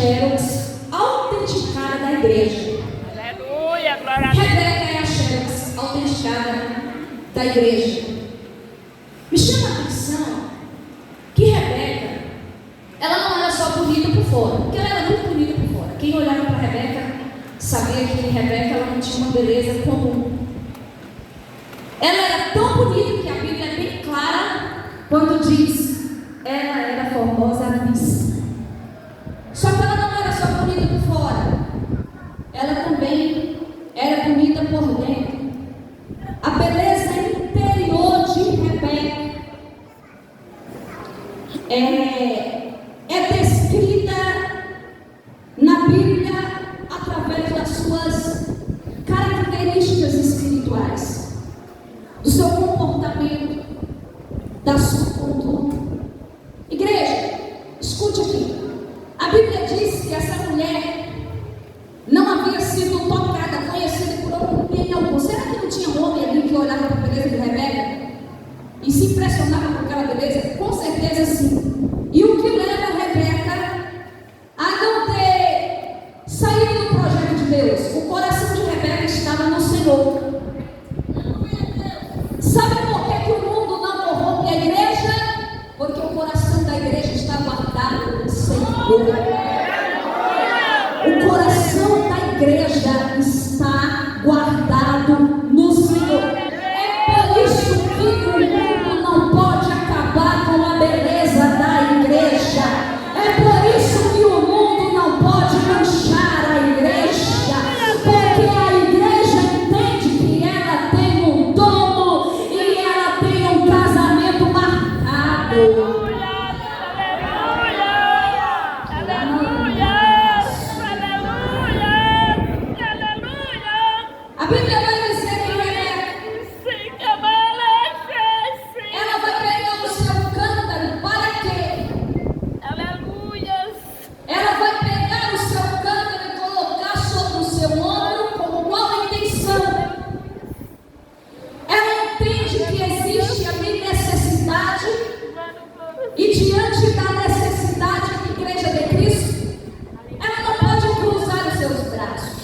xerox autenticada da igreja. Aleluia, glória a Deus. Rebeca é a xerox autenticada da igreja. Me chama a atenção que Rebeca, ela não era só bonita por fora, porque ela era muito bonita por fora. Quem olhava para Rebeca sabia que Rebeca ela não tinha uma beleza comum. Ela era tão bonita que a Bíblia é bem clara quando diz: ela era formosa à vista. Só que ela não era só bonita por fora, ela também era bonita por dentro. A beleza interior de Rebeca é descrita na Bíblia através das suas características espirituais, do seu comportamento, da sua conduta. Igreja, escute aqui. A Bíblia diz que essa mulher não havia sido tocada, conhecida por homem algum. Será que não tinha homem ali que olhava para a beleza de Rebeca e se impressionava com aquela beleza? Com certeza sim. E o que leva Rebeca a não ter saído do projeto de Deus? O coração de Rebeca estava no Senhor. Sabe por que o mundo não corrompe a igreja? Porque o coração da igreja está guardado no Senhor. O coração da igreja está guardado no Senhor. É por isso que o mundo não pode acabar com a beleza da igreja. É por isso que o mundo não pode manchar a igreja. Porque a igreja entende que ela tem um dono e ela tem um casamento marcado. A Bíblia vai dizer que ela vai pegar o seu cântaro para quê? Ela vai pegar o seu cântaro e colocar sobre o seu ombro com qual intenção? Ela entende que existe a minha necessidade e diante da necessidade da igreja de Cristo, ela não pode cruzar os seus braços.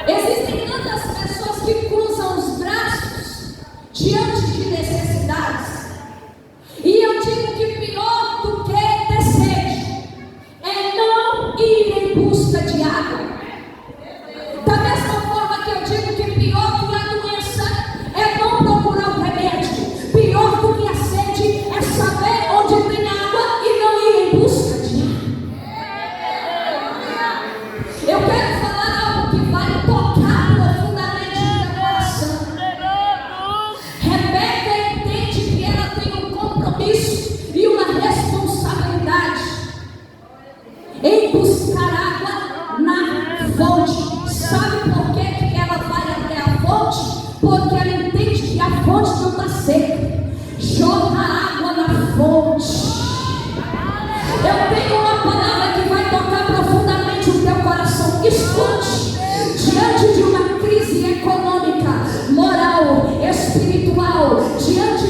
Existem tantas pessoas que cruzam os braços diante de necessidades. E eu digo que pior do que ter sede é não ir em busca de água. Da mesma forma que eu digo que pior do que a doença é não procurar o remédio. Pior do que a sede é saber onde tem água e não ir em busca de água. Eu quero falar algo que vai tocar profundamente no meu coração. Rebeca entende que ela tem um compromisso e uma responsabilidade em buscar água na fonte. Sabe por que ela vai até a fonte? Porque ela entende que a fonte não está seca. Joga água na fonte. Eu tenho uma palavra que vai tocar profundamente o teu coração. Escute. Diante de uma crise econômica, moral, espiritual, diante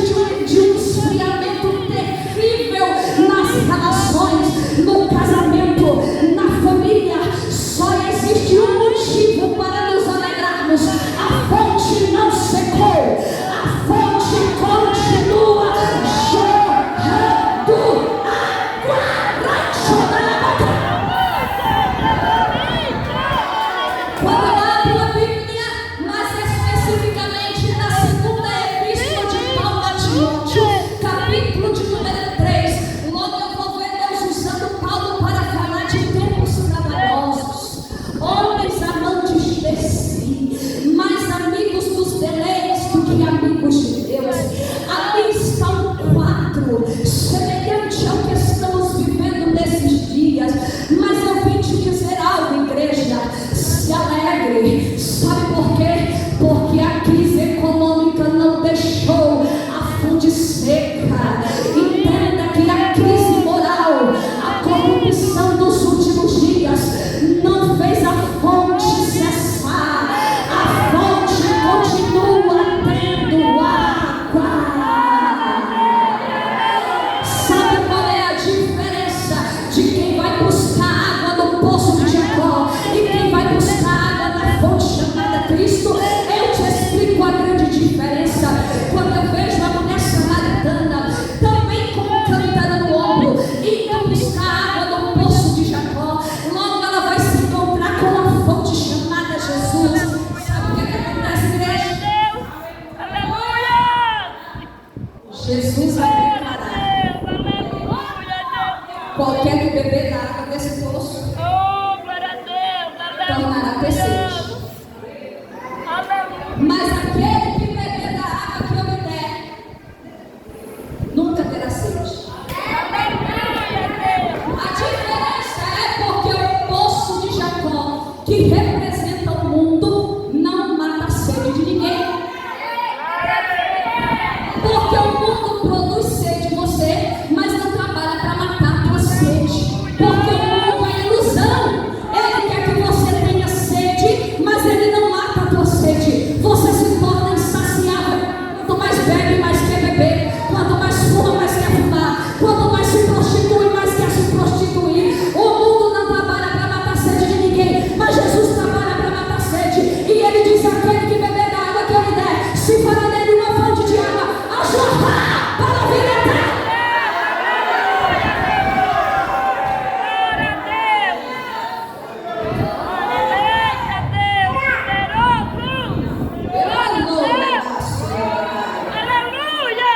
de um esfriamento terrível nas relações, no casamento, na família, só existe um motivo para nos alegrarmos. A fonte não secou, a fonte continua jorrando água. Quando eu abro a Bíblia, mais especificamente na segunda epístola de Paulo a Timóteo, capítulo de número 3, logo eu vou ver Deus usando Paulo para falar de tempo Qualquer que beber da água desse poço Oh, glória a Deus. tornará ter sede. Aleluia. Mas aquele que beber da água que eu lhe der, nunca terá sede. Aleluia, Deus. A diferença é porque o poço de Jacó, que representa o mundo, não mata a sede de ninguém. Porque o mundo produz sede em você, mas não trabalha para matar a tua sede. Porque o mundo é ilusão. Ele quer que você tenha sede, mas ele não mata a tua sede. Você se torna insaciável. Quanto mais bebe, mais quer beber. Quanto mais fuma, mais quer fumar. Quanto mais se prostitui, mais quer se prostituir. O mundo não trabalha para matar a sede de ninguém, mas Jesus trabalha para matar a sede. E ele diz: aquele que beber da água que eu lhe der, se fará dele uma fonte de água a jorrar para a vida eterna. Glória a Deus. Aleluia, Deus. Poderoso. Aleluia.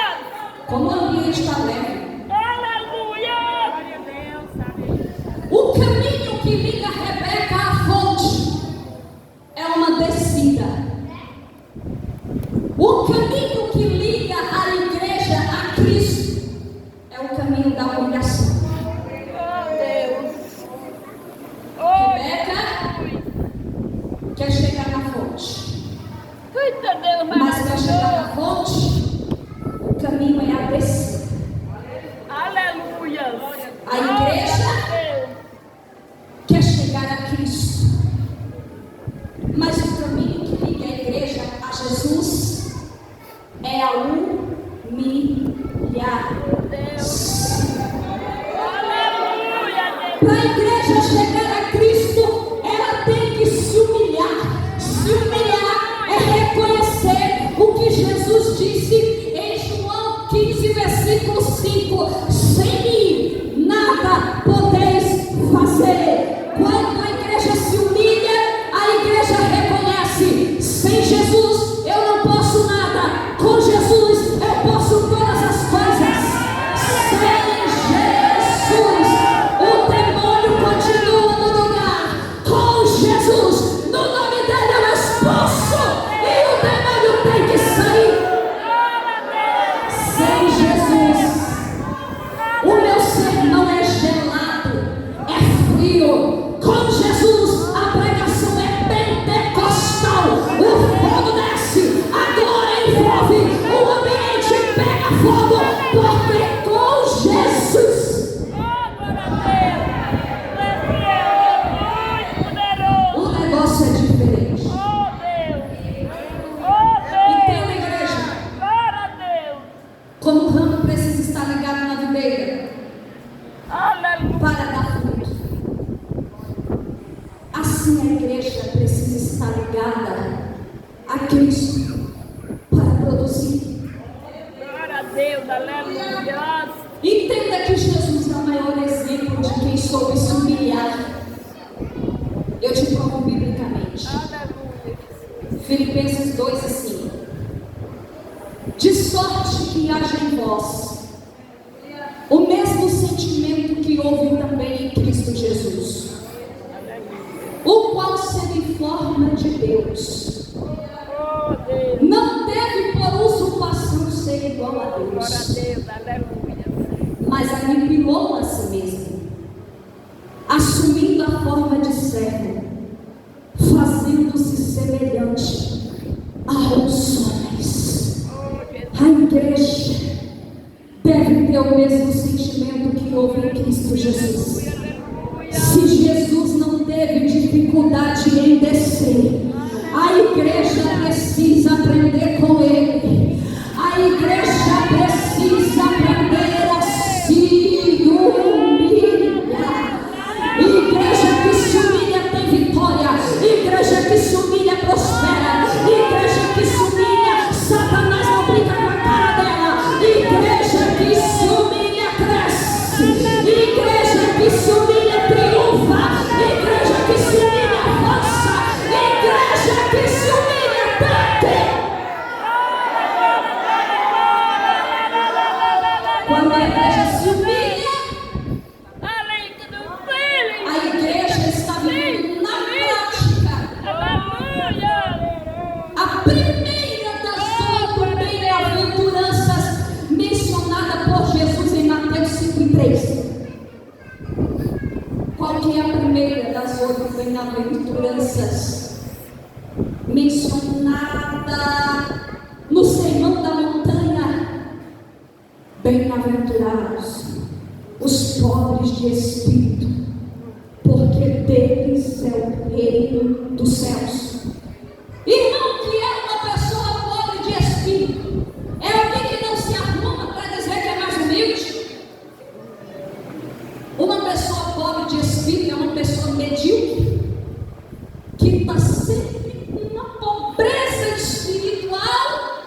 Como o ambiente está leve. Aleluia. O caminho que liga Rebeca à fonte é uma descida. O caminho que liga a igreja a Cristo é o caminho da humilhação. Oh, Deus. Oh, Rebeca quer chegar na fonte, eita, Deus, mas para chegar na maravilhoso. fonte, o caminho é a descida. Aleluia. A igreja quer chegar a Cristo, mas o caminho que liga a igreja a Jesus é a humilhação. Aleluia, Deus. Para a igreja chegar a Cristo, ela tem que se humilhar. Se humilhar é reconhecer o que Jesus disse em João 15, versículo 5: sem mim nada podeis fazer. Quando a igreja se humilha, a igreja reconhece: sem Jesus eu não posso nada, com Jesus eu posso todas as coisas. Sem Jesus o demônio continua no lugar. Com Jesus, no nome dele eu expulso e o demônio tem que sair. Sem Jesus, o meu ser não é gelado, é frio. Com Jesus, a pregação é pentecostal. O fogo desce, a glória envolve, o ambiente pega fogo, porque com Jesus o negócio é diferente. Entenda, igreja? Como o ramo precisa estar ligado na videira para dar fruto, assim a igreja precisa estar ligada a Cristo para produzir. Entenda que Jesus é o maior exemplo de quem soube se humilhar. Eu te provo biblicamente. Filipenses 2:5. De sorte que haja em vós o mesmo sentimento que houve também em Cristo Jesus, o qual, sendo em forma de Deus, não teve por usurpação ser igual a Deus, mas aniquilou a si mesmo, assumindo a forma de servo, fazendo-se semelhante aos homens. A igreja deve ter o mesmo sentimento que houve em Cristo Jesus. Se Jesus não teve dificuldade em descer, a igreja precisa aprender com ele. A igreja precisa aprender a se humilhar. Igreja que se humilha tem vitória. Igreja que se humilha prospera. Igreja que se humilha, Satanás não brinca com a cara dela. Igreja que se humilha cresce. Igreja bem-aventuranças mencionada no Sermão da Montanha. Bem-aventurados os pobres de espírito, porque deles é o reino dos céus. Irmão, que é uma pessoa pobre de espírito? É alguém que não se arruma para dizer que é mais humilde? Uma pessoa pobre de espírito é uma pessoa medíocre, que está sempre numa pobreza espiritual,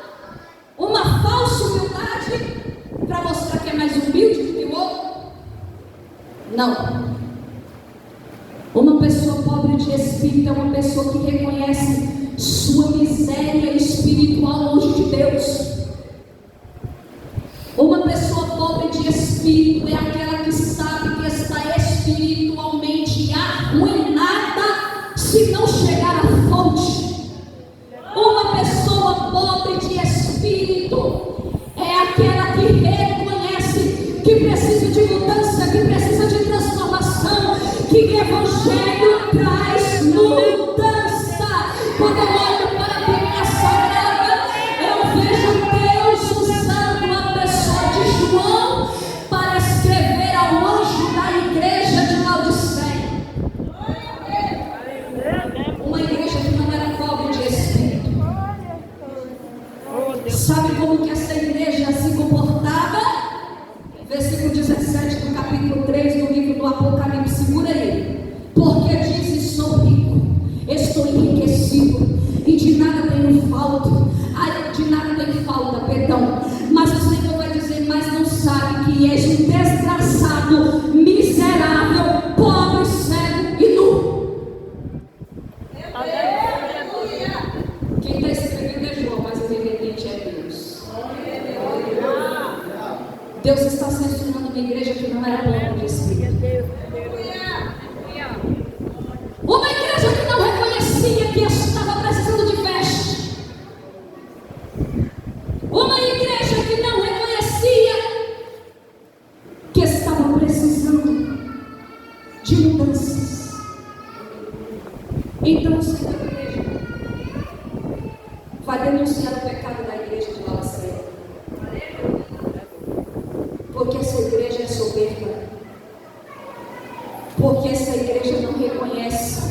uma falsa humildade, para mostrar que é mais humilde do que o outro. Não. Uma pessoa pobre de espírito é uma pessoa que reconhece sua miséria espiritual longe de Deus. Uma pessoa pobre de espírito é aquela que sabe que está espiritualmente arruinada se não chegar à fonte. Uma pessoa pobre de espírito é aquela que reconhece que precisa de mudança, que precisa de transformação, que o Evangelho traz mudança. Quando eu olho para a Bíblia Sagrada, eu vejo Deus usando a pessoa de João para escrever ao anjo da igreja de Laodiceia. Uma igreja que não era pobre de espírito. Sabe como que essa igreja se comportava? Versículo 17 do capítulo 3 do livro do Apocalipse, segura aí. Porque dizes: sou rico, estou enriquecido e de nada tenho falta. De nada tenho falta, perdão. Mas o Senhor vai dizer: mas não sabe que és um desgraçado, miserável, pobre, cego e nu. Quem está escrevendo é João, mas o remetente é Deus. Deus está censurando uma igreja que não era pobre de espírito. Uma igreja que não reconhecia que estava precisando de veste. Uma igreja que não reconhecia que estava precisando de mudanças. Então o Senhor da igreja vai denunciar o pecado da igreja de Laodiceia. Porque essa igreja é soberba. Porque essa igreja não reconhece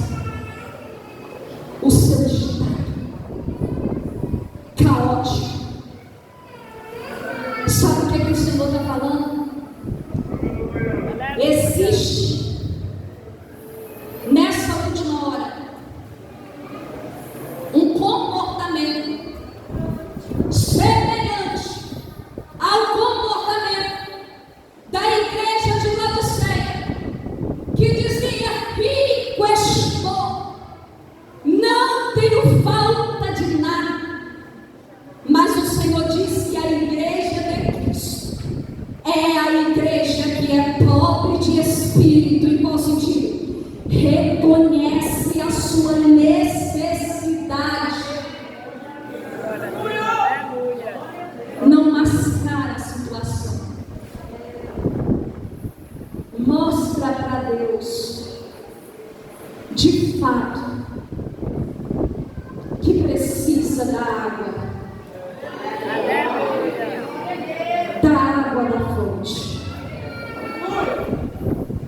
o seu estado caótico. Sabe o que o Senhor está falando? Existe nessa última hora um comportamento semelhante ao comportamento da igreja de Laodiceia, que dizia: rico estou, não tenho falta de nada. Mas o Senhor diz que a igreja de Cristo é a igreja que é pobre de espírito. Em qual sentido? Reconhece a sua necessidade, não mascara a situação, mostra para Deus de fato que precisa da água da fonte.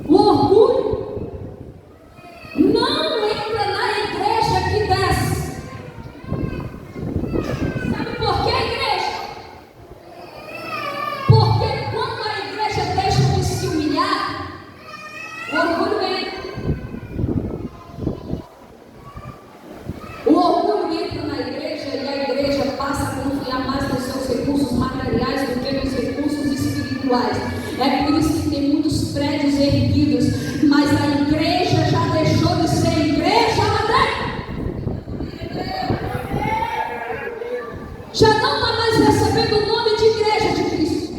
O orgulho não entra na igreja que desce. Sabe por quê, igreja? Porque quando a igreja deixa de se humilhar, o orgulho entra. O orgulho entra na igreja e a igreja passa a confiar mais nos seus recursos materiais do que nos recursos espirituais. É por isso que tem muitos prédios erguidos, mas a igreja já deixou de ser igreja lá dentro. Já não está mais recebendo o nome de igreja de Cristo.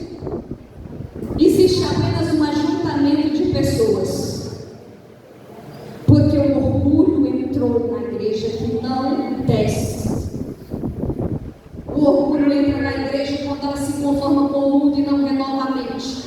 Existe apenas um ajuntamento de pessoas, porque o orgulho entrou na igreja que não desce. O orgulho entra na igreja quando ela se conforma com o mundo e não renova a mente.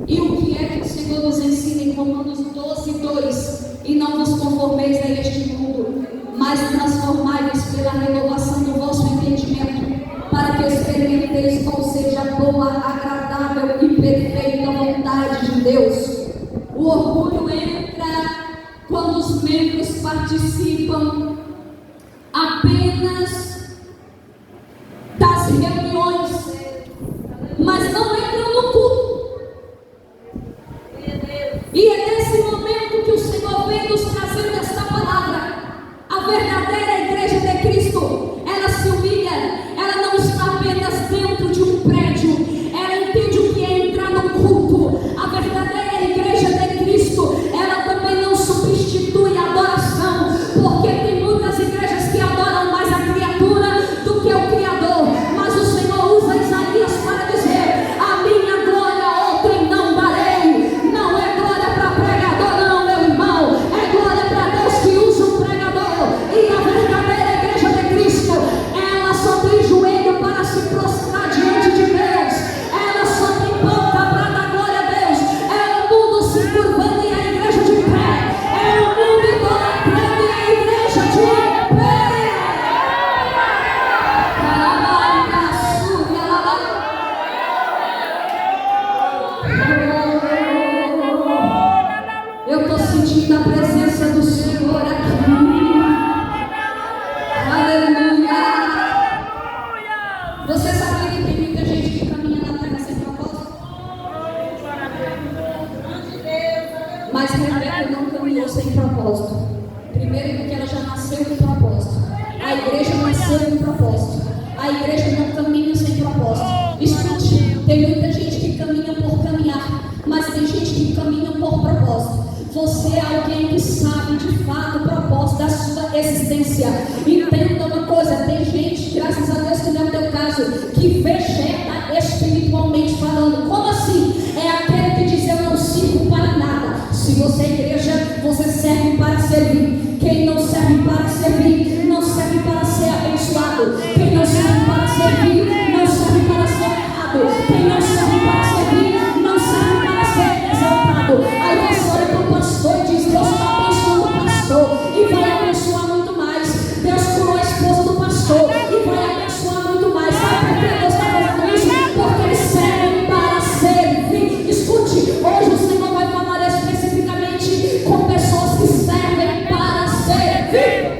E o que é que o Senhor nos ensina em Romanos 12:2? E não nos conformemos conformeis a este mundo, mas transformai-vos pela renovação do vosso entendimento, para que experimenteis qual seja a boa, agradável e perfeita vontade de Deus. O orgulho entra quando os membros participam apenas das reuniões, mas não entram no culto. E é nesse momento que o Senhor vem nos trazendo esta palavra. A verdadeira igreja de Cristo, ela se humilha, ela não está apenas dentro de um prédio, ela entende o que é entrar no culto. A verdadeira igreja de Cristo, ela também não substitui a adoração, porque tem muitas igrejas que adoram mais a criatura do que o Criador, mas o Senhor usa Isaías para dizer: a minha glória a outrem não darei. Não é glória para pregador não, meu irmão, é glória para Deus que usa o pregador. E a verdadeira igreja de Cristo, ela só tem joelho para se prostrar diante de Deus, ela só tem boca para dar glória a Deus. É o mundo se curvando e a igreja de pé, é o mundo idolatrando e a igreja de pé. Eu estou sentindo a presença do Senhor aqui. Aleluia. Você sabia que tem muita gente que caminha na terra sem propósito? Mas Rebeca não caminhou sem propósito. Primeiro porque ela já nasceu com propósito. A igreja nasceu com propósito. A igreja não caminha sem propósito. Escute, tem muita gente que caminha por caminhar, mas tem gente que caminha por propósito. Você é alguém que sabe de fato o propósito da sua existência. Entenda uma coisa, tem gente, graças a Deus que não é o teu caso, que vegeta espiritualmente falando. Como assim? É aquele que diz: eu não sirvo para nada. Se você é igreja, você serve para servir. Quem não serve para servir, não serve para ser abençoado. Quem não serve para servir, não serve para ser honrado. Quem não serve para servir, não serve para ser exaltado. Aí você olha para o pastor e diz: Deus está abençoando o pastor e vai abençoar muito mais. Deus curou a esposa do pastor e vai abençoar muito mais. Sabe por que Deus está fazendo isso? Porque eles servem para servir. Escute, hoje o Senhor vai falar especificamente com pessoas que servem para servir.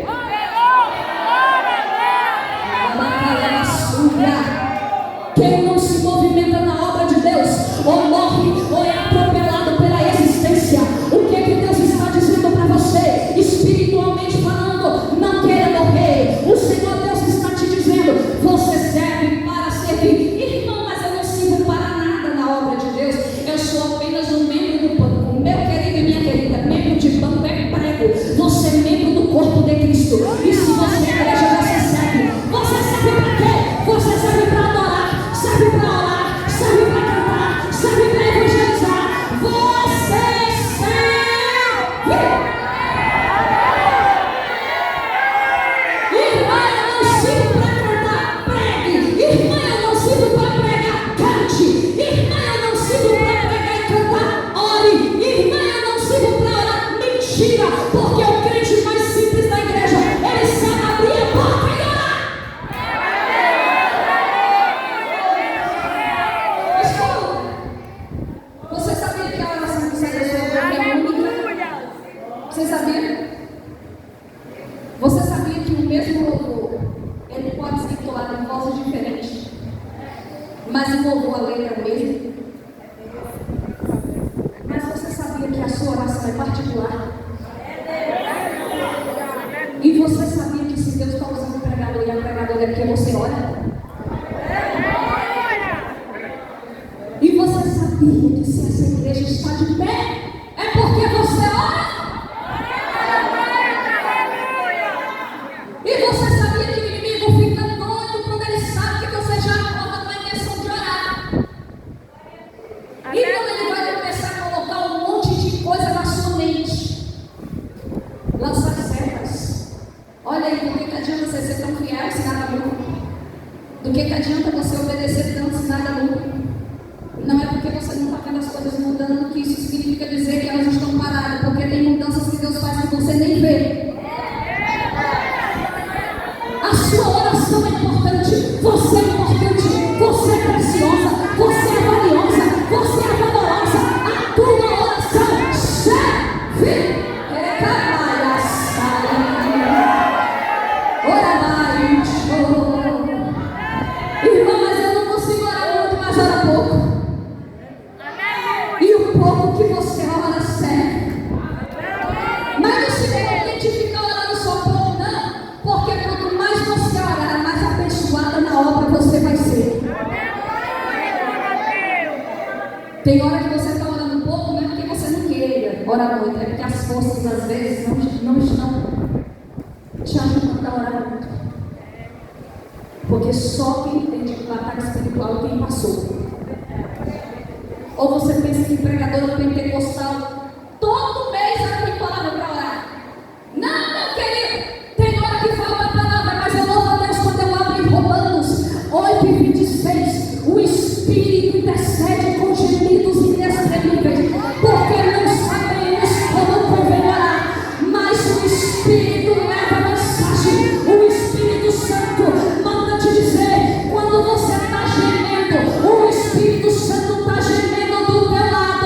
Quem não se movimenta na obra de Deus, ou morre, ou é atropelado pela existência. O que Deus está dizendo para você, espiritualmente falando? Não queira morrer. O Senhor Deus está te dizendo: você serve para servir. Irmão, mas eu não sirvo para nada na obra de Deus. Eu sou apenas um membro do banco. Meu querido e minha querida, membro de banco é prego. Você é membro do corpo de Cristo. E se você é igreja, você serve. Você serve para quê? Você serve para adorar, serve para orar, serve para cantar, serve para evangelizar. Você serve. Irmã, eu não sirvo para cantar, pregue. Irmã, eu não sirvo para pregar, cante. Irmã, eu não sirvo para pregar e cantar, ore. Irmã, eu não sirvo para orar, mentira. Porque o crente mais simples da igreja, ele sabe abrir a boca e orar. Você sabia que a oração do Senhor é única? Você sabia? Você sabia que o mesmo louvor, ele pode ser entoado em vozes diferentes, mas o louvor, a letra é a mesma? Mas você sabia que a sua oração é particular? E você sabia que se Deus está usando o pregador e a pregadora é porque você ora? E você sabia que se essa igreja está de pé, é porque você ora? E você sabia que o inimigo fica doido quando ele sabe que você já acorda com a intenção de orar? Então ele vai começar a colocar um monte de coisa na sua mente. Lançar setas. Olha aí, do que adianta você ser tão fiel se nada muda? Do que adianta você obedecer tanto se nada muda? Não é porque você não está vendo as coisas mudando que isso significa dizer que elas estão paradas, porque tem mudanças que Deus faz que você nem vê. pouco que você ora serve. Mas não se contente de ficar orando só pouco, não. Porque quanto mais você orar, mais abençoada na obra você vai ser. Tem hora que você está orando pouco, não é porque você não queira orar muito, é porque as forças às vezes não estão te ajudando a orar muito. Porque só quem entende de batalha espiritual é quem passou. Ou você pensa que pregador pentecostal todo mês ela tem palavra para orar? Não, meu querido, tem hora que falta a palavra, mas eu louvo a Deus quando eu abro em Romanos 8:26. O Espírito intercede com gemidos inexprimíveis, porque não sabemos como convém orar, mas o Espírito leva a mensagem. O Espírito Santo manda te dizer, quando você está gemendo, o Espírito Santo está gemendo do teu lado.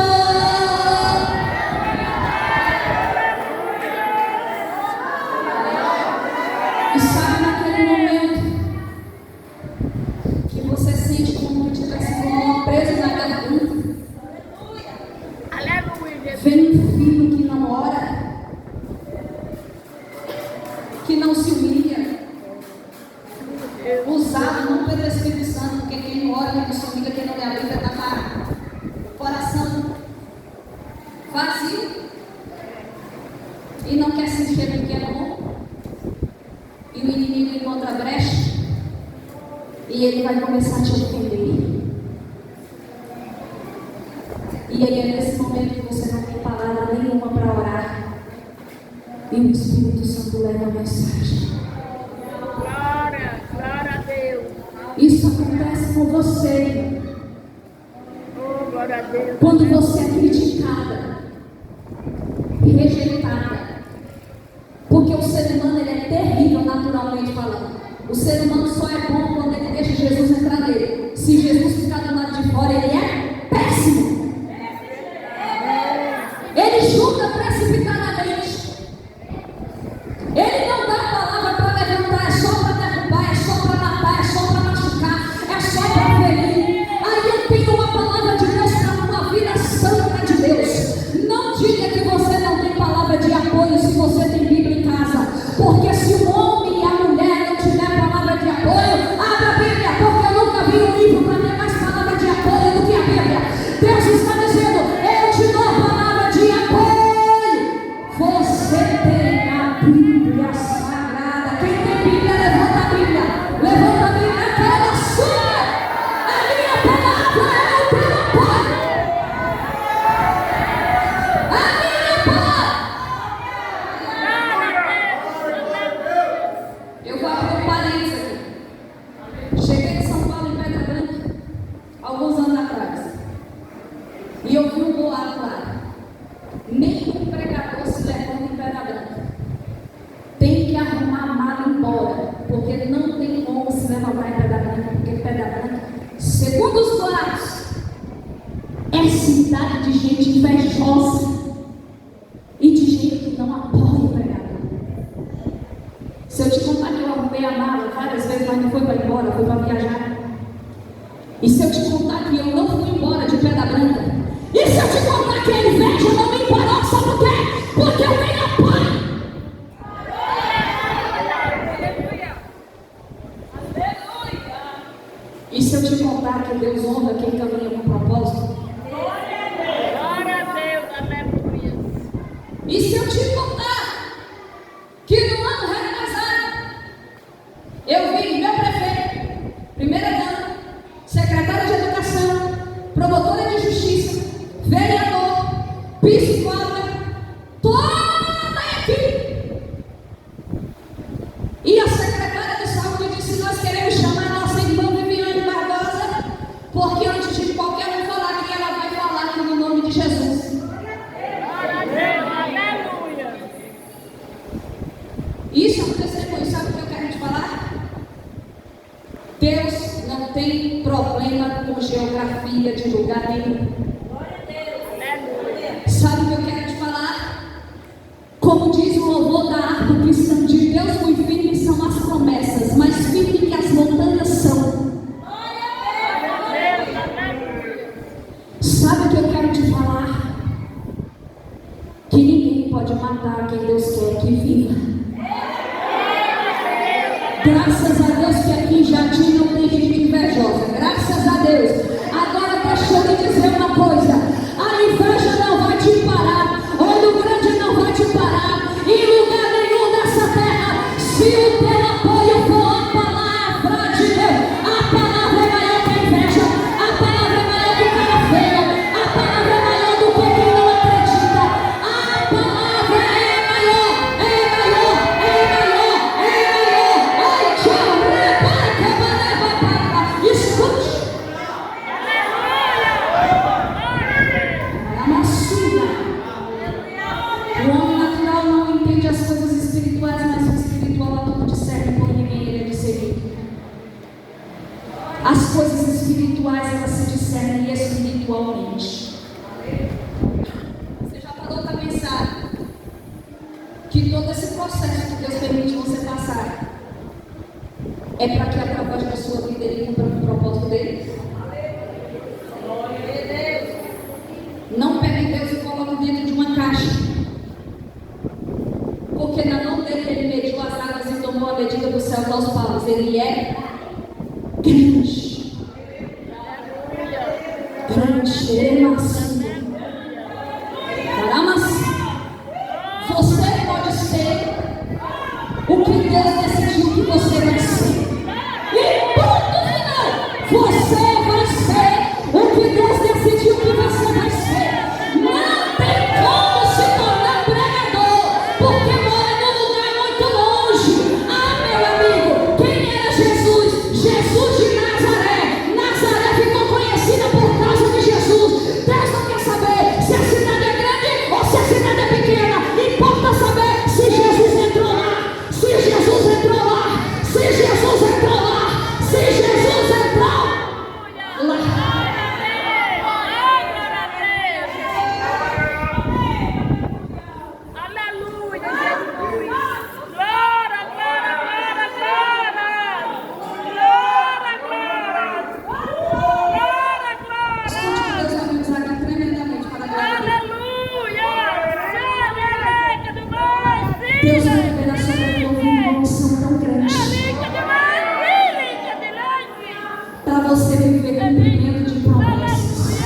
E sabe naquele momento que você sente como que tivesse com uma presa na garganta, vem um filho que não ora, que não se humilha, usado não pelo Espírito Santo, porque quem não ora, quem não se humilha, quem não lê a Bíblia, está com o coração vazio e não quer se encher pequeno, não. E o inimigo encontra a brecha e ele vai começar a te ofender. E aí é nesse momento que você não tem palavra nenhuma para orar, e o Espírito Santo leva a mensagem. Glória a Deus. Isso acontece com você Oh, glória a Deus. quando você é criticada, rejeitada. Porque o ser humano ele é terrível naturalmente falando. O ser humano só é bom quando ele deixa Jesus entrar nele. Se Jesus ficar do lado de fora, ele é péssimo. Ele julga precipitadamente. Ele não dá palavra para levantar, é só para derrubar, é só para matar, é só para machucar, é só para ferir. Aí eu tenho uma palavra de Deus para uma vida santa de Deus. Não diga que você não tem palavra de apoio se você tem Bíblia em casa. Porque se o homem e a mulher não tiver palavra de apoio, abra a Bíblia, porque eu nunca vi um livro para ter mais palavra de apoio do que a Bíblia. Deus está dizendo, eu te dou palavra de apoio. Você tem a Bíblia Sagrada. Quem tem Bíblia, levanta a Bíblia. Levanta a Bíblia, aquela sua. A minha palavra é o teu apoio. A minha palavra. Eu vou abrir um parênteses aqui. Cheguei em São Paulo, em Pedra Branca, alguns anos atrás. E eu vi um boato lá. Nenhum pregador se levanta em Pedra Branca. Tem que arrumar a mala e ir embora. Porque não tem como se levantar em Pedra Branca. Porque Pedra Branca, segundo os boatos, é cidade de gente invejosa e de gente que não apoia o pregador. Se eu te contar que eu arrumei a mala várias vezes, mas não foi para ir embora, foi para viajar. E se eu te contar que eu não fui embora de Pedra Branca? E se eu te contar que a inveja não me parou, sabe por quê? Porque eu tenho apoio. E se eu te contar que Deus honra quem caminha com propósito? Glória a Deus. Aleluia. E se eu te contar que no ano retrasado eu vi meu prefeito, primeira dama, secretária de educação, promotora de justiça, vereador, psicóloga, toda a equipe. E a secretária de saúde disse: nós queremos chamar nossa irmã Viviane Barbosa, porque antes de qualquer um falar aqui, ela vai falar aqui no nome de Jesus. Glória a Deus. Aleluia. Isso aconteceu, sabe o que eu quero te falar? Deus não tem problema com geografia de lugar nenhum. Aleluia. Sabe o que eu quero te falar? Como diz o louvor da harpa cristã, de Deus muito firme são as promessas, mais firme que as montanhas são. Sabe o que eu quero te falar? matar quem Deus quer que viva. Graças a Deus que aqui em Jardim não tem gente invejosa. Graças a Deus. Agora deixa eu lhe dizer uma coisa. A inveja não vai te parar. Olho grande não vai te parar. Em lugar nenhum dessa terra. Se o teu apoio for a palavra de Deus, a palavra é maior que a inveja. A palavra é maior que o cara feio. A palavra é maior do que quem não acredita. A palavra é maior. É maior. É maior. É maior. Ai, tchau. Escute. É uma sua. O homem natural não entende as coisas espirituais, mas o espiritual a tudo discerne por ninguém ele é discernido. As coisas espirituais elas se discernem espiritualmente. Você já falou para pensar que todo esse processo que Deus permite você passar é para que através da sua vida ele cumpra o propósito dele? Não pegue Deus e coloque dentro de uma caixa. Porque na mão dele ele mediu as águas e tomou a medida do céu aos paus. Ele é grande. Grande. Ele é macio. Você pode ser o que Deus decidiu que você vai ser. E ponto final. Você vai ser o que Deus decidiu que você vai ser. Não tem como se tornar pregador, porque mora num lugar muito longe. Ah, meu amigo, quem era Jesus? Jesus de Nazaré. Nazaré ficou conhecida por causa de Jesus. Deus não quer saber se a cidade é grande ou se a cidade é pequena. Importa saber se Jesus entrou lá. Se Jesus entrou lá. Se Jesus entrou lá. Se Jesus entrou lá. Deus vai liberar sobre a tua vida uma unção tão grande para você viver cumprimento de promessas.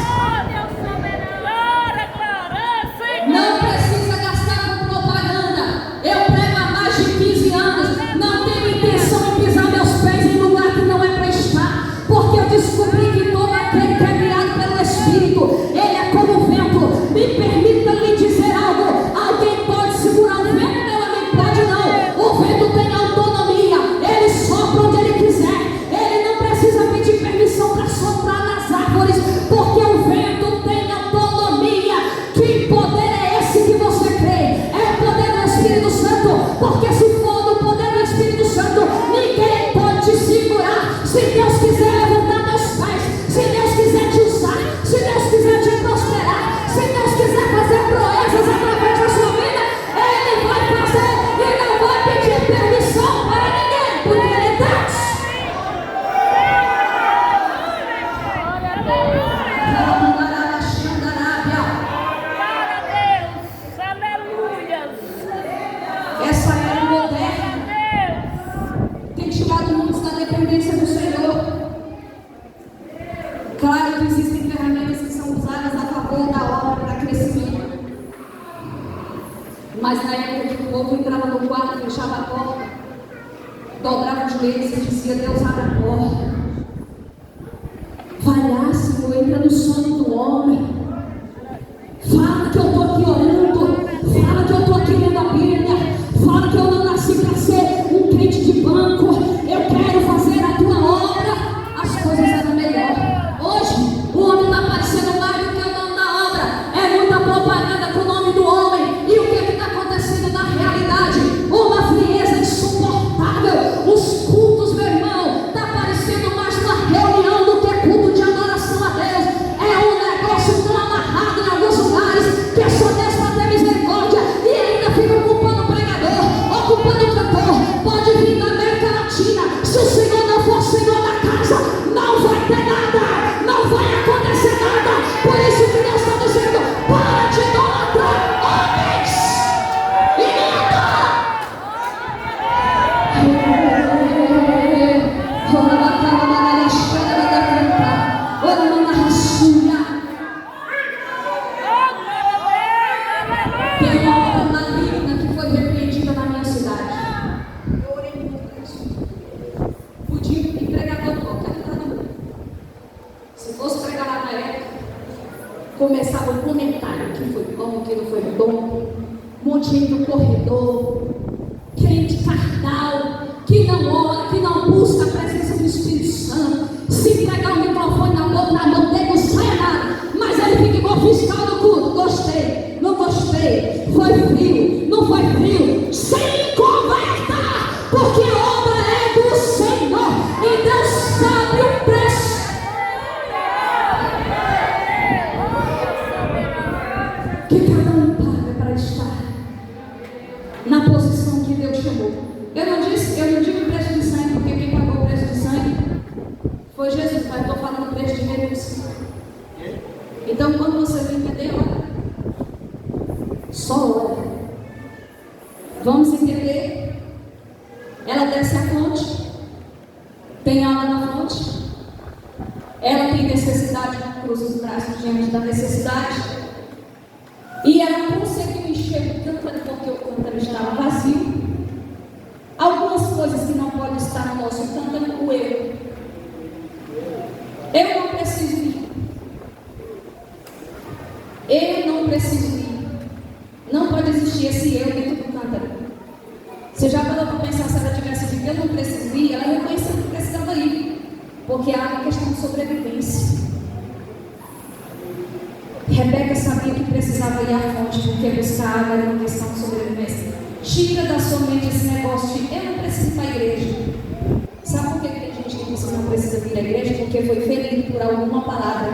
Não precisa gastar com propaganda. Eu prego há mais de 15 anos. Não tenho intenção de pisar meus pés em lugar que não é para estar, porque eu descobri que todo aquele que é guiado pelo Espírito, ele é como o vento. Me permita lhe dizer algo. Alguém pode segurar o vento? Pode não, o vento tem autonomia, ele sopra onde ele quiser, ele não precisa pedir permissão para soprar nas árvores, porque o vento tem autonomia. Que poder é esse que você crê? É o poder do Espírito Santo, porque se for do poder do Espírito Santo, ninguém pode te segurar. Se Deus quiser levantar teus pés, se Deus quiser te usar, se Deus quiser te prosperar, se Deus quiser fazer proezas através da sua vida, ele vai fazer. E não vai pedir permissão para ninguém, porque ele é Deus. Essa era moderna tem tirado muitos da dependência do Senhor. Claro que existem ferramentas que são usadas a favor da obra para crescimento. Mas na época que o povo entrava no quarto, fechava a porta, dobrava os joelhos e dizia: Deus, abre a porta. Vai lá, Senhor, entra no sonho do homem. Fala que eu estou aqui orando. Fala que eu estou aqui lendo a Bíblia. Fala que eu não nasci para ser um crente de banco. Eu quero fazer a tua obra. As coisas eram melhor. Hoje, o homem está aparecendo mais do que o nome da obra. É muita propaganda com o nome do homem. E o que está acontecendo na realidade? Uma frieza insuportável. Os cultos, meu irmão, está parecendo mais uma reunião do que culto de adoração a Deus. É um negócio tão amarrado em alguns lugares que é só Deus para dom, um monte de gente no corredor, crente carnal, que não ora, que não busca a presença do Espírito Santo. Se pegar o microfone na mão dele, não sai nada, mas ele fica igual fiscal do culto. Gostei, não gostei, foi frio, não foi frio, se converta, porque a obra é do Senhor e Deus sabe o preço. Que cada um paga para estar na posição que Deus chamou. Eu não digo preço de sangue, porque quem pagou o preço de sangue foi Jesus, mas estou falando preço de renúncia. Então, quando você vai entender, olha, só olha. Vamos entender? Ela desce a fonte, tem água na fonte, ela tem necessidade, cruza os braços diante da necessidade, e ela conseguiu encher o cântaro porque o cântaro estava vazio. Algumas coisas que não podem estar no nosso cântaro, o eu. Eu não preciso ir. Eu não preciso ir. Não pode existir esse eu dentro do cântaro. Você já parou para pensar se ela tivesse dito eu não preciso ir? Ela reconheceu que precisava ir, porque há uma questão de sobrevivência. Rebeca sabia que precisava ir à fonte, porque buscar água era uma questão de sobrevivência. Tira da sua mente esse negócio de eu não preciso ir para a igreja. Sabe por que tem gente que diz que não precisa vir à igreja? Porque foi ferido por alguma palavra.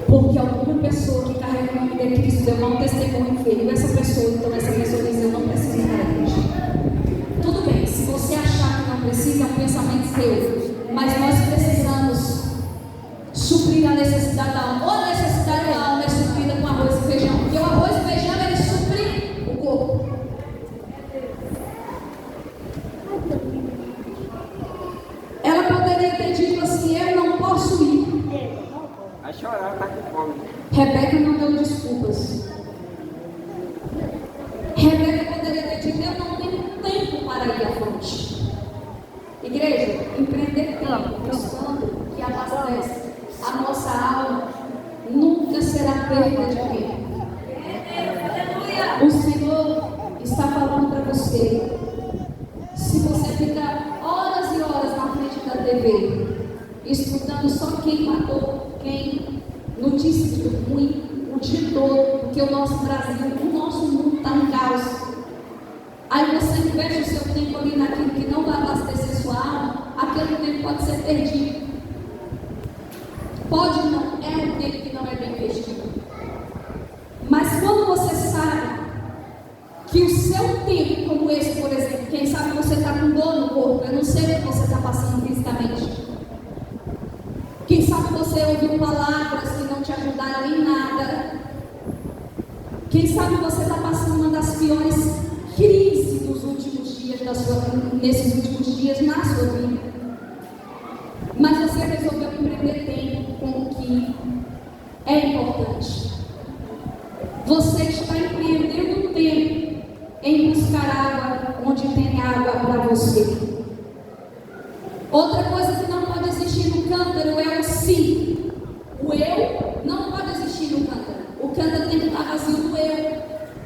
Porque alguma pessoa que carrega o nome de Cristo deu um testemunho e feriu essa pessoa, então essa pessoa diz eu não preciso ir para a igreja. Tudo bem, se você achar que não precisa, é um pensamento seu, mas nós precisamos suprir a necessidade da alma. Ou a necessidade da alma é suprida com arroz e feijão, porque o arroz e feijão ele supre o corpo. Ela poderia ter dito assim, eu não posso ir. Vai chorar, tá com fome. Rebeca não deu desculpas. Rebeca poderia ter dito, eu não tenho tempo para ir à fonte. Igreja, empreender tempo, buscando que abastece a nossa alma, nunca será perda de tempo. O Senhor está falando para você. Se você ficar horas e horas na frente da TV, escutando só quem matou, quem notícias de ruim, o dia todo, porque o nosso Brasil, o nosso mundo está em caos. Aí você investe o seu tempo ali naquilo que não vai abastecer sua alma, aquele tempo pode ser perdido. Pode não, é um tempo que não é bem investido. Mas quando você sabe que o seu tempo, como esse, por exemplo, quem sabe você está com dor no corpo, eu não sei o que você está passando fisicamente. Quem sabe você ouviu palavras que não te ajudaram em nada. Quem sabe você está passando uma das piores crises dos últimos dias, nesses últimos dias na sua vida. Mas você resolveu empreender tempo com o que é importante. Você está empreendendo tempo em buscar água onde tem água para você. Outra coisa que não pode existir no cântaro é o si. O eu não pode existir no cântaro. O cântaro tem que estar vazio do eu.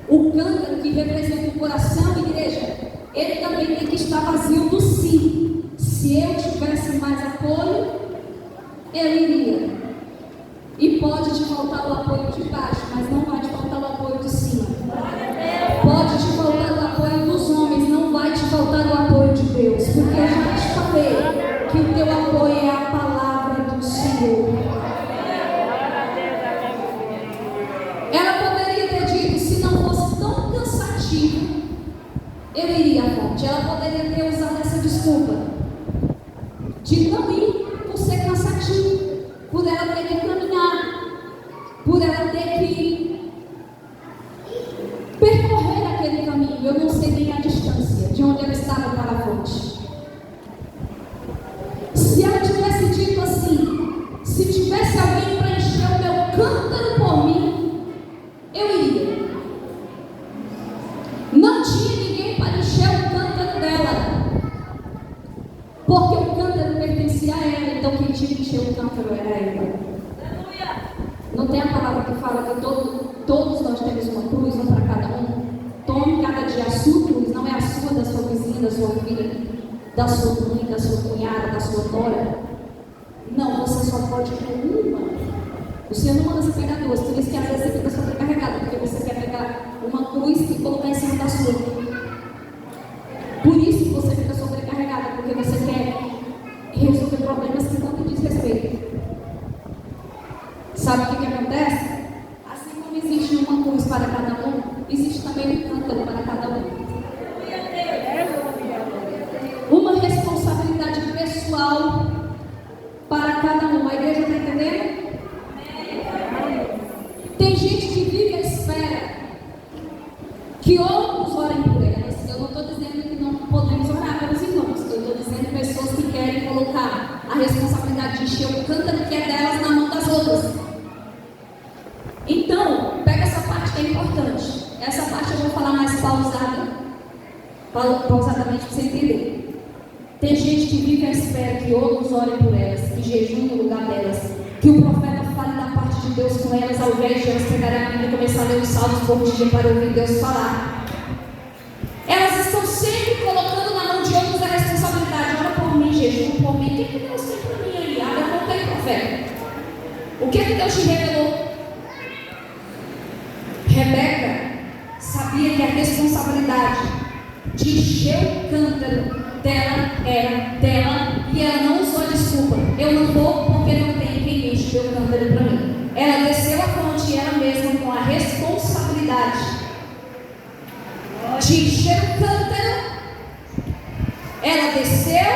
O cântaro que representa o coração, igreja, ele também tem que estar vazio do si. Se eu tivesse mais apoio, eu iria. E pode te faltar o apoio de baixo, mas não vai te faltar o apoio de cima. Pode te faltar o apoio dos homens, não vai te faltar o apoio de Deus. Porque eu já te falei que o teu apoio é a palavra do Senhor. Ela poderia ter dito, se não fosse tão cansativo, eu iria à fonte. Ela poderia ter usado essa desculpa de não ir por ser cansativo, por ela ter que caminhar, por ela ter que percorrer aquele caminho. Eu não sei nem a distância de onde ela estava para a fonte. Se ela tivesse dito assim, se tivesse alguém para encher o meu cântaro por mim, eu iria. Não tinha ninguém para encher o cântaro dela. Não tem a palavra que fala que todos nós temos uma cruz, uma para cada um? Tome cada dia a sua cruz, não é a sua, da sua vizinha, da sua filha, da sua mãe, da sua cunhada, da sua nora. Não, você só pode ter uma. O Senhor não manda você pegar duas, por isso que às vezes você fica sobrecarregado, porque você quer pegar uma cruz e colocar em cima da sua. Por isso que você fica sobrecarregada, porque você quer resolver problemas que não te diz respeito. Sabe o que acontece? Assim como existe uma cruz para cada um, existe também um cântaro para cada um. Uma responsabilidade pessoal para cada um. A igreja está entendendo? Tem gente que vive à espera que outros orem por elas. Eu não estou dizendo que não podemos orar pelos irmãos. Eu estou dizendo pessoas que querem colocar a responsabilidade de encher o cântaro que é delas na mão das outras. Então, pega essa parte que é importante. Essa parte eu vou falar mais pausadamente para você entender. Tem gente que vive à espera que outros orem por elas, que jejuem no lugar delas, que o profeta fale da parte de Deus com elas, ao invés de elas pegarem a Bíblia e começar a ler os salmos por dia para ouvir Deus falar. Elas estão sempre colocando na mão de outros a responsabilidade. Ora por mim, jejum por mim. O que Deus tem para mim aí? Ah, eu contei, profeta. O que Deus te revelou? Rebeca sabia que a responsabilidade de encher o cântaro dela era dela, e ela não usou a desculpa: eu não vou porque não tem quem enche o cântaro para mim. Ela desceu a fonte ela mesma com a responsabilidade de encher o cântaro. Ela desceu,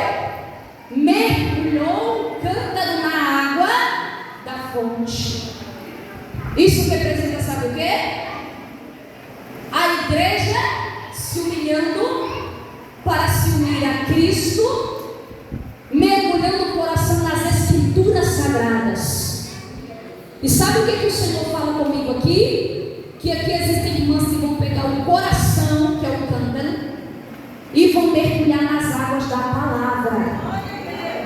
mergulhou o cântaro na água da fonte. Isso representa, sabe o quê? A igreja se humilhando para se unir a Cristo, mergulhando o coração nas Escrituras Sagradas. E sabe o que o Senhor fala comigo aqui? Que aqui existem irmãs que vão pegar o coração, que é o cântaro, e vão mergulhar nas águas da palavra.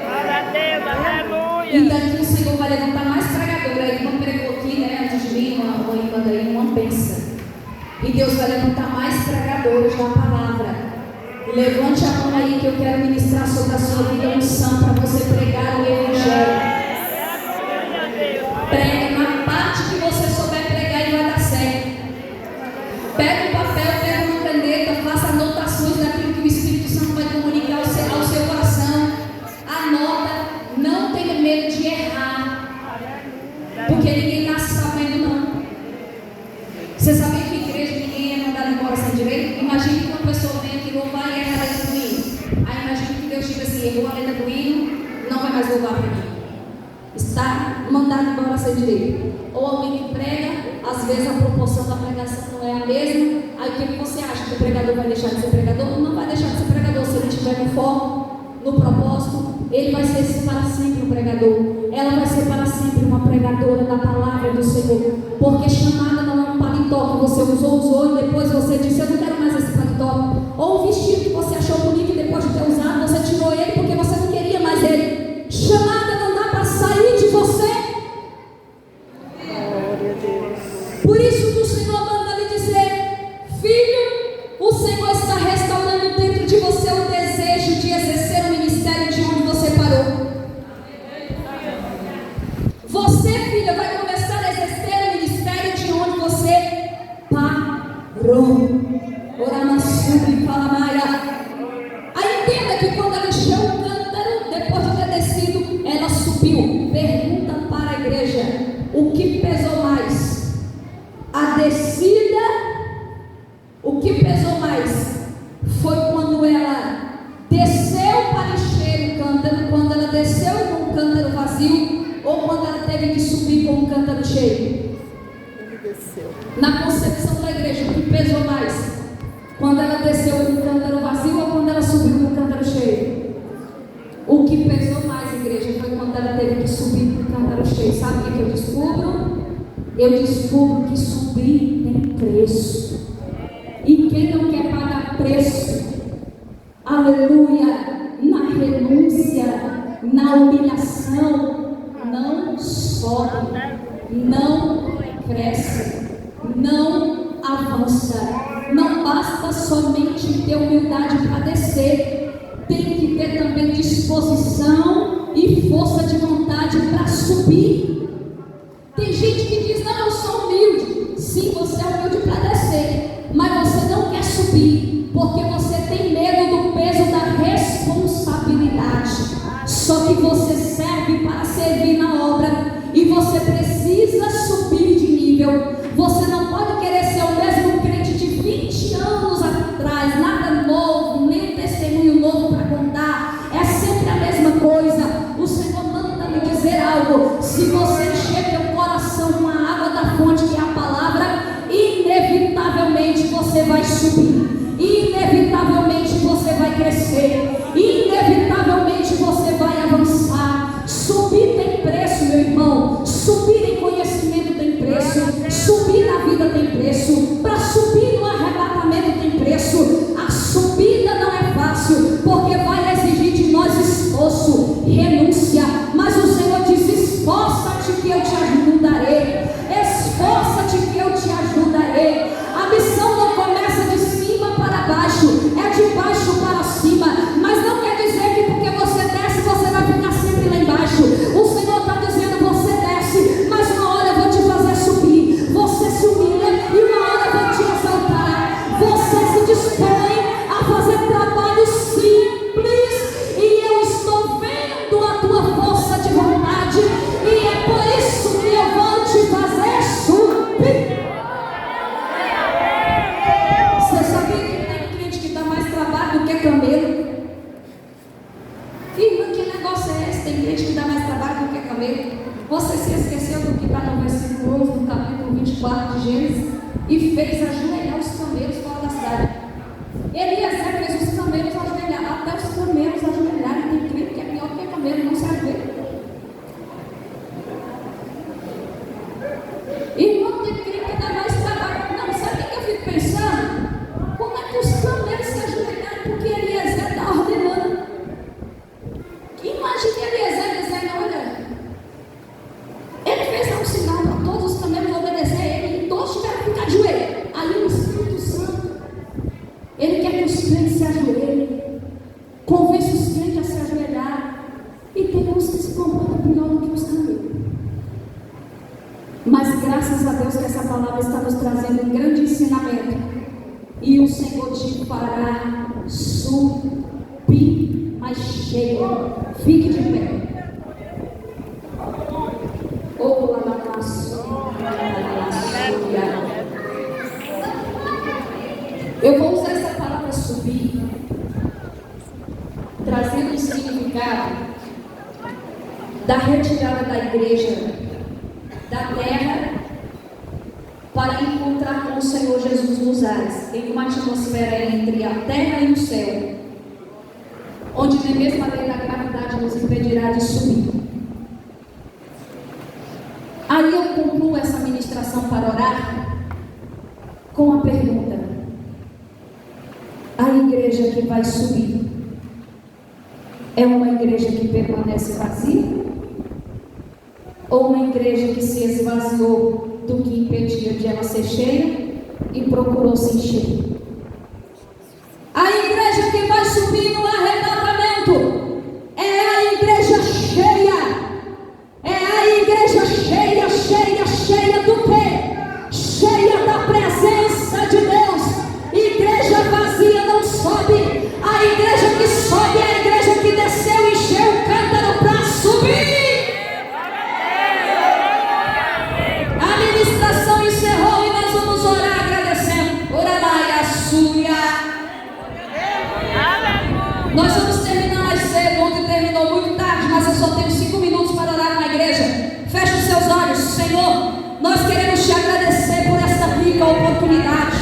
Glória a Deus, aleluia. E daqui o Senhor vai levantar mais pregadora. A irmã pregou aqui, né, antes de mim, uma irmã daí, uma benção. E Deus vai levantar mais pregadores da palavra. Levante a mão aí que eu quero ministrar sobre a sua vida unção para você pregar o Evangelho. Prega na parte que você souber pregar e vai dar certo. Pega um papel, pega uma caneta, faça anotações daquilo que o Espírito Santo vai comunicar ao seu coração. Anota, não tenha medo de errar, porque ninguém nasce sabendo não. Você sabia que igreja ninguém é mandado embora sem direito? Imagine que uma pessoa vem aqui louvar e erra a letra do hino. Aí imagine que Deus diga assim: errou a letra do hino, não vai mais louvar para mim. Está mandado embora sem direito. Ou alguém que prega, às vezes a proporção da pregação não é a mesma. Aí o que você acha? Que o pregador vai deixar de ser pregador? Não vai deixar de ser pregador. Se ele estiver no foco, no propósito, ele vai ser para sempre um pregador. Ela vai ser para sempre uma pregadora da palavra do Senhor. Porque chamada não é um paletó que você usou e depois você disse: eu não quero mais esse paletó. Ou um vestido que você achou bonito e depois de ter usado, você tirou ele porque você não queria mais ele. Chamada não dá para sair de você. Por isso que o Senhor manda lhe dizer: filho, o Senhor está restaurando dentro de você o desejo de exercer o ministério de onde você parou. Você, filha, vai começar a exercer o ministério de onde você parou. Oramassuba e Palamaia. Aí entenda que quando ela encheu o cântaro, depois de ter descido, ela subiu. Pergunta para a igreja: o que pesou mais? A descida? O que pesou mais? Foi quando ela desceu para encher o cântaro, quando ela desceu com o cântaro vazio, ou quando ela teve que subir com o cântaro cheio? Na concepção da igreja, o que pesou mais? Quando ela desceu com o cântaro vazio ou quando ela subiu com o cântaro cheio? O que pesou mais, igreja, foi quando ela teve que subir com o cântaro cheio. Sabe o que eu descubro? Eu descubro que subir tem preço. E quem não quer pagar preço, aleluia, na renúncia, na humilhação, não sobe. não cresce, não avança. Não basta somente ter humildade para descer, tem que ter também disposição e força de vontade para subir. Tem gente que diz: não, eu sou humilde. Sim, você é humilde para descer, mas você não quer subir, porque você tem medo do peso da responsabilidade. Só que você serve para servir na obra, e você precisa subir de nível. Você não pode querer ser o mesmo crente de 20 anos atrás, nada novo, nem um testemunho novo para contar, é sempre a mesma coisa. O Senhor manda me dizer algo: se você encher teu coração com a água da fonte, que é a palavra, inevitavelmente você vai subir, inevitavelmente você vai crescer, inevitavelmente você vai avançar. Subir tem preço, meu irmão. Subir em conhecimento tem preço, subir na vida tem preço, para subir no arrebatamento tem preço. A subida não é fácil, porque vai exigir de nós esforço, renúncia, mas o Senhor diz: esforça-te que eu te ajudarei, esforça-te que eu te ajudarei. A missão não começa de cima para baixo, é de baixo para cima, mas não quer dizer que porque você desce, você vai ficar sempre lá embaixo. O Senhor está dizendo: você desce, mas uma hora eu vou te fazer subir. Você se humilha e uma hora eu vou te exaltar. Você se dispõe a fazer trabalho simples, e eu estou vendo a tua força de vontade, e é por isso que eu vou te fazer subir. Você sabia que tem crente que dá mais trabalho do que camelo? Irmã, que negócio é esse? Tem crente que dá mais trabalho do que camelo. Você se esqueceu do que está no versículo 11 do capítulo 24 de Gênesis, e fez ajoelhar os camelos fora da cidade. Eliezer fez os camelos ajoelhar, até os camelos ajoelharem. Tem crente que é pior que camelo, não se ajoelha. Irmão, tem crente que dá mais trabalho. Não, sabe o que eu fico pensando? Como é que os camelos se ajoelharam? Porque Eliezer está ordenando. Imagine Eliezer dizendo: olha, ele fez um sinal para todos os camelos obedecer a ele, e todos tiveram que ficar de joelho. Aí o Espírito Santo, ele quer que os crentes se ajoelhem, convence os crentes a se ajoelhar, e tem uns que se comportam pior do que os camelos. Mas graças a Deus que essa palavra está nos trazendo um grande ensinamento, e o Senhor te fará subir mais cheio. Fique de pé. Eu vou usar essa palavra subir, trazendo o significado da retirada da igreja da terra para encontrar com o Senhor Jesus nos ares, em uma atmosfera entre a terra e o céu, onde nem mesmo a lei da gravidade nos impedirá de subir. Aí eu concluo essa ministração para orar com a pergunta: a igreja que vai subir é uma igreja que permanece vazia? Ou uma igreja que se esvaziou do que impedia de ela ser cheia e procurou se encher? A igreja que vai subir no arrebatamento é a igreja cheia. É a igreja cheia, cheia, cheia do quê? Cheia da presença de Deus. Igreja vazia não sobe. A igreja que sobe é a igreja que desceu e encheu o cântaro para subir. A ministração encerrou e nós vamos orar agradecendo. Oramaia Súria. Nós vamos terminar mais cedo. Ontem terminou muito tarde, mas eu só tenho 5 minutos para orar na igreja. Feche os seus olhos. Senhor, nós queremos te agradecer por esta rica oportunidade.